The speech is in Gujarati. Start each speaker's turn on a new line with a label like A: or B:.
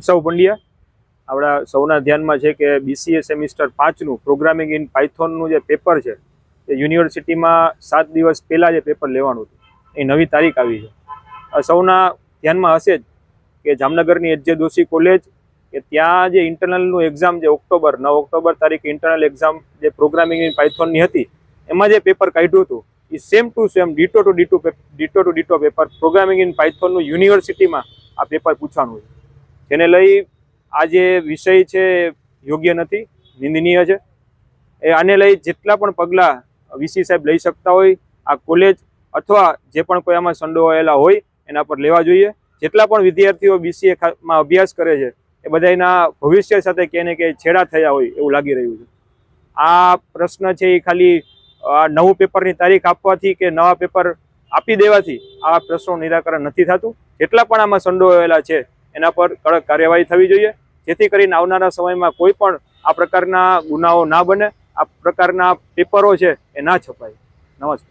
A: ઉત્સવ પંડ્યા આપણા સૌના ધ્યાનમાં છે કે BCA સેમિસ્ટર 5નું પ્રોગ્રામિંગ ઇન પાયથોનનું જે પેપર છે એ યુનિવર્સિટીમાં 7 દિવસ પહેલાં જે પેપર લેવાનું હતું એ નવી તારીખ આવી છે। સૌના ધ્યાનમાં હશે જ કે જામનગરની HJ દોશી કોલેજ કે ત્યાં જે ઇન્ટરનલનું એક્ઝામ જે 9 ઓક્ટોબર તારીખે ઇન્ટરનલ એક્ઝામ જે પ્રોગ્રામિંગ ઇન પાયથોનની હતી એમાં જે પેપર કાઢ્યું હતું એ same to same ditto to ditto paper programming in પાયથોનનું યુનિવર્સિટીમાં આ પેપર પૂછવાનું છે, જેને લઈ આ જે વિષય છે યોગ્ય નથી, નિંદનીય છે। એ આને લઈ જેટલા પણ પગલાં VC સાહેબ લઈ શકતા હોય આ કોલેજ અથવા જે પણ કોઈ આમાં સંડોવાયેલા હોય એના પર લેવા જોઈએ। જેટલા પણ વિદ્યાર્થીઓ BCA માં અભ્યાસ કરે છે એ બધાના ભવિષ્ય સાથે ક્યાંય ને ક્યાંય છેડા થયા હોય એવું લાગી રહ્યું છે। આ પ્રશ્ન છે એ ખાલી નવું પેપરની તારીખ આપવાથી કે નવા પેપર આપી દેવાથી આ પ્રશ્નનું નિરાકરણ નથી થતું। જેટલા પણ આમાં સંડોવાયેલા છે એના પર કડક કાર્યવાહી થવી જોઈએ, જેથી કરીને આવનારા સમયમાં કોઈ પણ આ પ્રકારના ગુનાઓ ના બને, આ પ્રકારના પેપરો છે એ ના છપાય। નમસ્તે।